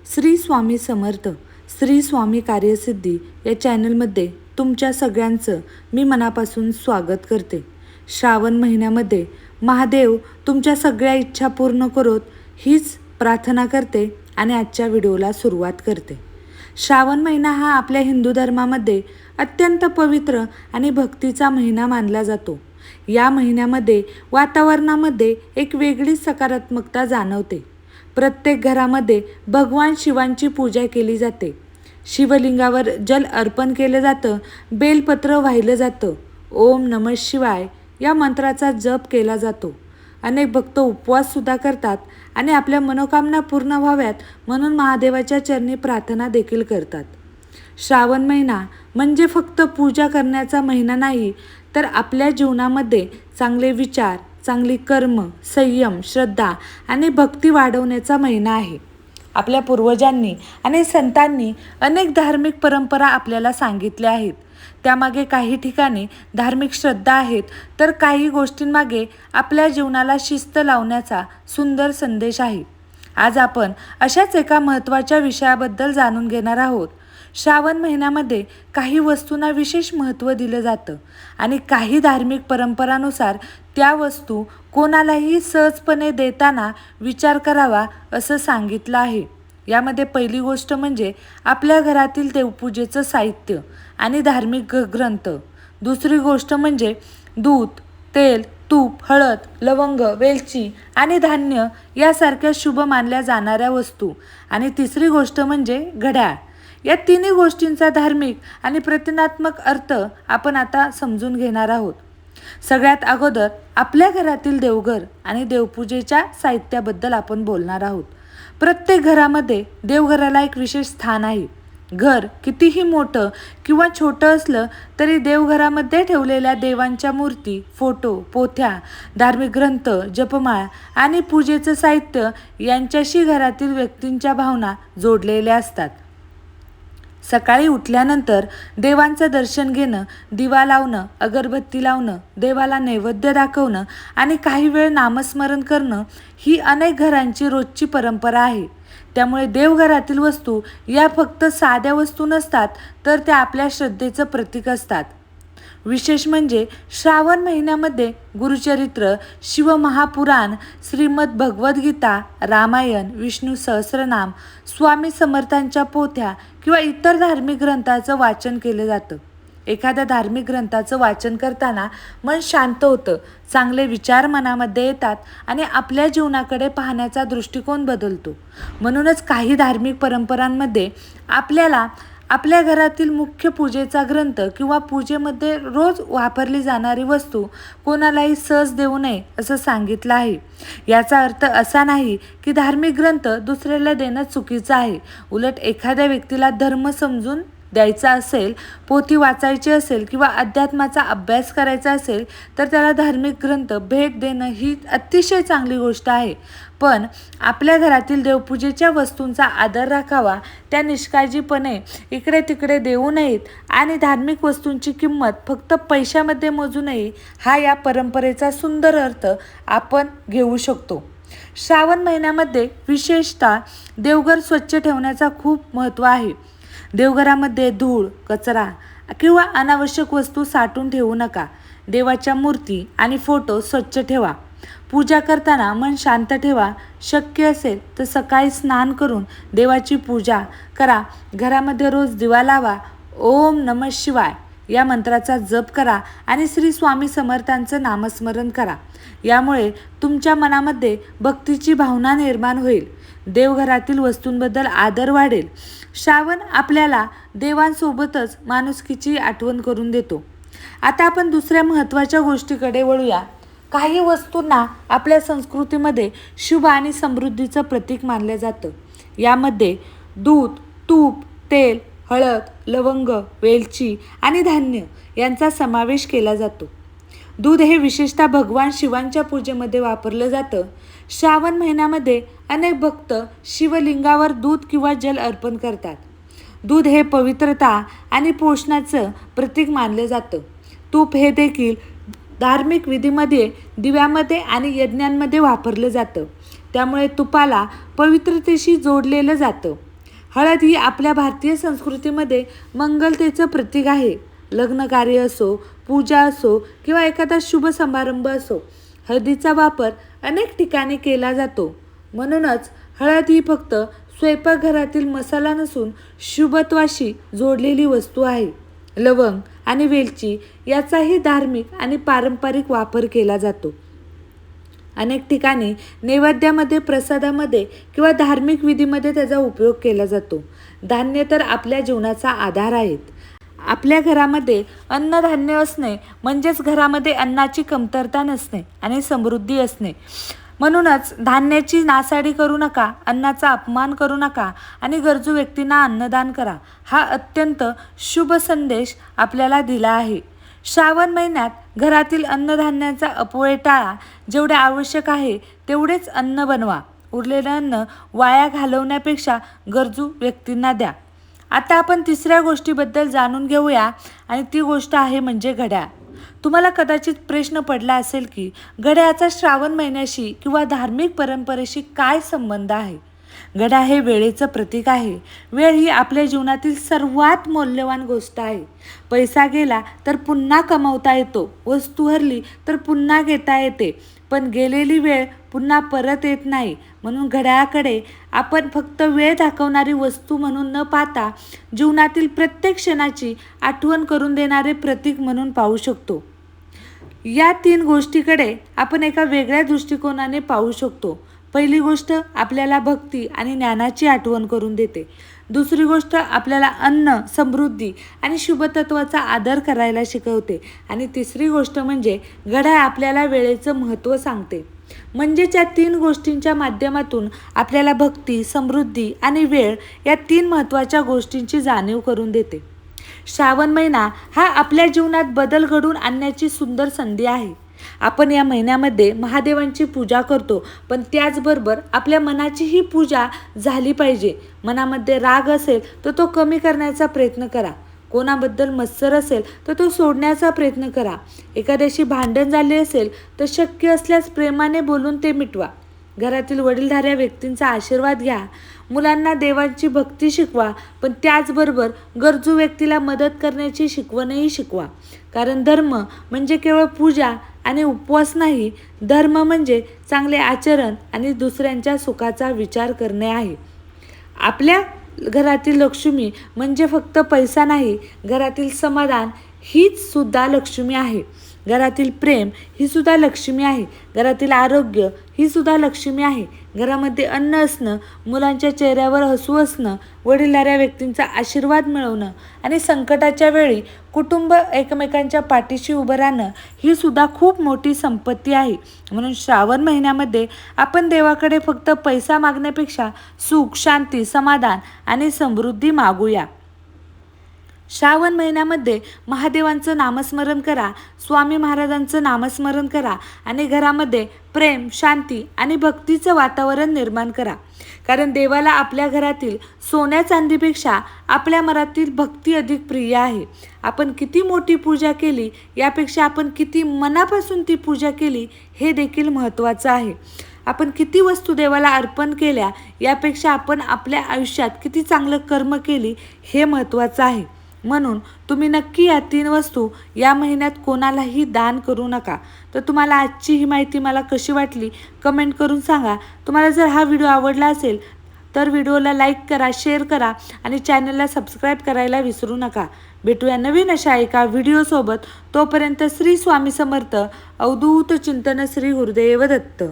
श्री स्वामी समर्थ, श्री स्वामी कार्यसिद्धी या चॅनलमध्ये तुमच्या सगळ्यांचं मी मनापासून स्वागत करते. श्रावण महिन्यामध्ये महादेव तुमच्या सगळ्या इच्छा पूर्ण करोत हीच प्रार्थना करते आणि आजच्या व्हिडिओला सुरुवात करते. श्रावण महिना हा आपल्या हिंदू धर्मामध्ये अत्यंत पवित्र आणि भक्तीचा महिना मानला जातो. या महिन्यामध्ये वातावरणामध्ये एक वेगळीच सकारात्मकता जाणवते. प्रत्येक घरामध्ये भगवान शिवांची पूजा केली जाते. शिवलिंगावर जल अर्पण केलं जातं, बेलपत्र वाहिलं जातं, ओम नमः शिवाय या मंत्राचा जप केला जातो. अनेक भक्त उपवाससुद्धा करतात आणि आपल्या मनोकामना पूर्ण व्हाव्यात म्हणून महादेवाच्या चरणी प्रार्थना देखील करतात. श्रावण महिना म्हणजे फक्त पूजा करण्याचा महिना नाही, तर आपल्या जीवनामध्ये चांगले विचार, चांगली कर्म, संयम, श्रद्धा आणि भक्ती वाढवण्याचा महिना आहे. आपल्या पूर्वजांनी आणि संतांनी अनेक धार्मिक परंपरा आपल्याला सांगितल्या आहेत. त्यामागे काही ठिकाणी धार्मिक श्रद्धा आहेत, तर काही गोष्टींमागे आपल्या जीवनाला शिस्त लावण्याचा सुंदर संदेश आहे. आज आपण अशाच एका महत्त्वाच्या विषयाबद्दल जाणून घेणार आहोत. श्रावण महिन्यामध्ये काही वस्तूंना विशेष महत्त्व दिलं जातं आणि काही धार्मिक परंपरानुसार त्या वस्तू कोणालाही सहजपणे देताना विचार करावा असं सांगितलं आहे. यामध्ये पहिली गोष्ट म्हणजे आपल्या घरातील देवपूजेचं साहित्य आणि धार्मिक ग्रंथ. दुसरी गोष्ट म्हणजे दूध, तेल, तूप, हळद, लवंग, वेलची आणि धान्य यासारख्या शुभ मानल्या जाणाऱ्या वस्तू. आणि तिसरी गोष्ट म्हणजे घड्याळ. या तिन्ही गोष्टींचा धार्मिक आणि प्रतिकात्मक अर्थ आपण आता समजून घेणार आहोत. सगळ्यात अगोदर आपल्या घरातील देवघर आणि देवपूजेच्या साहित्याबद्दल आपण बोलणार आहोत. प्रत्येक घरामध्ये देवघराला एक विशेष स्थान आहे. घर कितीही मोठं किंवा छोटं असलं तरी देवघरामध्ये ठेवलेल्या देवांच्या मूर्ती, फोटो, पोथ्या, धार्मिक ग्रंथ, जपमाळ आणि पूजेचं साहित्य यांच्याशी घरातील व्यक्तींच्या भावना जोडलेल्या असतात. सकाळी उठल्यानंतर देवांचं दर्शन घेणं, दिवा लावणं, अगरबत्ती लावणं, देवाला नैवेद्य दाखवणं आणि काही वेळ नामस्मरण करणं ही अनेक घरांची रोजची परंपरा आहे. त्यामुळे देवघरातील वस्तू या फक्त साध्या वस्तू नसतात, तर त्या आपल्या श्रद्धेचं प्रतीक असतात. विशेष म्हणजे श्रावण महिन्यामध्ये गुरुचरित्र, शिवमहापुराण, श्रीमद भगवद्गीता, रामायण, विष्णू सहस्रनाम, स्वामी समर्थांच्या पोथ्या किंवा इतर धार्मिक ग्रंथाचं वाचन केलं जातं. एखाद्या धार्मिक ग्रंथाचं वाचन करताना मन शांत होतं, चांगले विचार मनामध्ये येतात आणि आपल्या जीवनाकडे पाहण्याचा दृष्टिकोन बदलतो. म्हणूनच काही धार्मिक परंपरांमध्ये आपल्याला आपल्या घरातील मुख्य पूजेचा ग्रंथ किंवा पूजेमध्ये रोज वापरली जाणारी वस्तू कोणालाही सहज देऊ नये असं सांगितलं आहे. याचा अर्थ असा नाही की धार्मिक ग्रंथ दुसऱ्याला देणं चुकीचं आहे. उलट एखाद्या व्यक्तीला धर्म समजून द्यायचा असेल, पोथी वाचायची असेल किंवा अध्यात्माचा अभ्यास करायचा असेल तर त्याला धार्मिक ग्रंथ भेट देणं ही अतिशय चांगली गोष्ट आहे. पण आपल्या घरातील देवपूजेच्या वस्तूंचा आदर राखावा, त्या निष्काळजीपणे इकडे तिकडे देऊ नयेत आणि धार्मिक वस्तूंची किंमत फक्त पैशामध्ये मोजू नये, हा या परंपरेचा सुंदर अर्थ आपण घेऊ शकतो. श्रावण महिन्यामध्ये विशेषतः देवघर स्वच्छ ठेवण्याचा खूप महत्त्व आहे. देवघरामध्ये धूळ, कचरा किंवा अनावश्यक वस्तू साठवून ठेवू नका. देवाच्या मूर्ती आणि फोटो स्वच्छ ठेवा. पूजा करताना मन शांत ठेवा. शक्य असेल तर सकाळी स्नान करून देवाची पूजा करा. घरामध्ये रोज दिवा लावा. ओम नमः शिवाय या मंत्राचा जप करा आणि श्री स्वामी समर्थांचं नामस्मरण करा. यामुळे तुमच्या मनामध्ये भक्तीची भावना निर्माण होईल. देवघरातील वस्तूंबद्दल आदर वाढेल. श्रावण आपल्याला देवांसोबतच माणुसकीची आठवण करून देतो. आता आपण दुसऱ्या महत्त्वाच्या गोष्टीकडे वळूया. काही वस्तूंना आपल्या संस्कृतीमध्ये शुभ आणि समृद्धीचं प्रतीक मानलं जातं. यामध्ये दूध, तूप, तेल, हळद, लवंग, वेलची आणि धान्य यांचा समावेश केला जातो. दूध हे विशेषतः भगवान शिवांच्या पूजेमध्ये वापरलं जातं. श्रावण महिन्यामध्ये अनेक भक्त शिवलिंगावर दूध किंवा जल अर्पण करतात. दूध हे पवित्रता आणि पोषणाचं प्रतीक मानलं जातं. तूप हे देखील धार्मिक विधीमध्ये, दिव्यामध्ये आणि यज्ञांमध्ये वापरलं जातं. त्यामुळे तुपाला पवित्रतेशी जोडलेलं जातं. हळद ही आपल्या भारतीय संस्कृतीमध्ये मंगलतेचं प्रतीक आहे. लग्न कार्य असो, पूजा असो किंवा एखादा शुभ समारंभ असो, हळदीचा वापर अनेक ठिकाणी केला जातो. म्हणूनच हळद ही फक्त स्वयंपाकघरातील मसाला नसून शुभत्वाशी जोडलेली वस्तू आहे. लवंग आणि वेलची याचाही धार्मिक आणि पारंपरिक वापर केला जातो. अनेक ठिकाणी नैवेद्यामध्ये, प्रसादामध्ये किंवा धार्मिक विधीमध्ये त्याचा उपयोग केला जातो. धान्य तर आपल्या जीवनाचा आधार आहेत. आपल्या घरामध्ये अन्नधान्य असणे म्हणजेच घरामध्ये अन्नाची कमतरता नसणे आणि समृद्धी असणे. म्हणूनच धान्याची नासाडी करू नका, अन्नाचा अपमान करू नका आणि गरजू व्यक्तींना अन्नदान करा, हा अत्यंत शुभ संदेश आपल्याला दिला आहे. श्रावण महिन्यात घरातील अन्नधान्याचा अपव्यय टाळा. जेवढे आवश्यक आहे तेवढेच अन्न बनवा. उरलेलं अन्न वाया घालवण्यापेक्षा गरजू व्यक्तींना द्या. आता आपण तिसऱ्या गोष्टीबद्दल जाणून घेऊया आणि ती गोष्ट आहे म्हणजे घड्याळ. तुम्हाला कदाचित प्रश्न पडला असेल की घड्याळाचा श्रावण महिन्याशी किंवा धार्मिक परंपरेशी काय संबंध आहे. घड्याळ हे वेळेचं प्रतीक आहे. वेळ ही आपल्या जीवनातील सर्वात मौल्यवान गोष्ट आहे. पैसा गेला तर पुन्हा कमवता येतो, वस्तू हरली तर पुन्हा घेता येते, पण गेलेली वेळ पुन्हा परत येत नाही. म्हणून घड्याळाकडे आपण फक्त वेळ दाखवणारी वस्तू म्हणून न पाहता जीवनातील प्रत्येक क्षणाची आठवण करून देणारे प्रतीक म्हणून पाहू शकतो. या 3 गोष्टीकडे आपण एका वेगळ्या दृष्टिकोनाने पाहू शकतो. पहिली गोष्ट आपल्याला भक्ती आणि ज्ञानाची आठवण करून देते. दुसरी गोष्ट आपल्याला अन्न, समृद्धी आणि शुभतत्वाचा आदर करायला शिकवते. आणि तिसरी गोष्ट म्हणजे घड्याळ आपल्याला वेळेचं महत्त्व सांगते. म्हणजेच या 3 गोष्टींच्या माध्यमातून आपल्याला भक्ती, समृद्धी आणि वेळ या 3 महत्त्वाच्या गोष्टींची जाणीव करून देते. श्रावण महिना हा आपल्या जीवनात बदल घडवून आणण्याची सुंदर संधी आहे. आपण या महिन्यामध्ये महादेवांची पूजा करतो, पण त्याचबरोबर आपल्या मनाचीही पूजा झाली पाहिजे. मनामध्ये राग असेल तर तो कमी करण्याचा प्रयत्न करा. कोणाबद्दल मत्सर असेल तर तो सोडण्याचा प्रयत्न करा. एखाद्याशी भांडण झाले असेल तर शक्य असल्यास प्रेमाने बोलून ते मिटवा. घरातील वडीलधाऱ्या व्यक्तींचा आशीर्वाद घ्या. मुलांना देवांची भक्ती शिकवा, पण त्याचबरोबर गरजू व्यक्तीला मदत करण्याची शिकवणही शिकवा. कारण धर्म म्हणजे केवळ पूजा आणि उपवास नाही, धर्म म्हणजे चांगले आचरण आणि दुसऱ्यांच्या सुखाचा विचार करणे आहे. आपल्या घरातील लक्ष्मी म्हणजे फक्त पैसा नाही, घरातील समाधान हीच सुद्धा लक्ष्मी आहे. घरातील प्रेम ही सुद्धा लक्ष्मी आहे. घरातील आरोग्य ही सुद्धा लक्ष्मी आहे. घरामध्ये अन्न असणं, मुलांच्या चेहऱ्यावर हसू असणं, वडीलधाऱ्या व्यक्तींचा आशीर्वाद मिळवणं आणि संकटाच्या वेळी कुटुंब एकमेकांच्या पाठीशी उभं राहणं ही सुद्धा खूप मोठी संपत्ती आहे. म्हणून श्रावण महिन्यामध्ये आपण देवाकडे फक्त पैसा मागण्यापेक्षा सुख, शांती, समाधान आणि समृद्धी मागूया. श्रावण महिन्यामध्ये महादेवांचं नामस्मरण करा, स्वामी महाराजांचं नामस्मरण करा आणि घरामध्ये प्रेम, शांती आणि भक्तीचं वातावरण निर्माण करा. कारण देवाला आपल्या घरातील सोन्या चांदीपेक्षा आपल्या मनातील भक्ती अधिक प्रिय आहे. आपण किती मोठी पूजा केली यापेक्षा आपण किती मनापासून ती पूजा केली हे देखील महत्त्वाचं आहे. आपण किती वस्तू देवाला अर्पण केल्या यापेक्षा आपण आपल्या आयुष्यात किती चांगलं कर्म केली हे महत्त्वाचं आहे. म्हणून तुम्ही नक्की या 3 वस्तू या महिन्यात कोणालाही दान करू नका. तर तुम्हाला आजची ही माहिती मला कशी वाटली कमेंट करून सांगा. तुम्हाला जर हा व्हिडिओ आवडला असेल तर व्हिडिओला लाईक करा, शेअर करा आणि चॅनलला सबस्क्राईब करायला विसरू नका. भेटूया नवीन अशा एका व्हिडिओसोबत. तोपर्यंत श्री स्वामी समर्थ. अवधूत चिंतन. श्री गुरुदेव दत्त.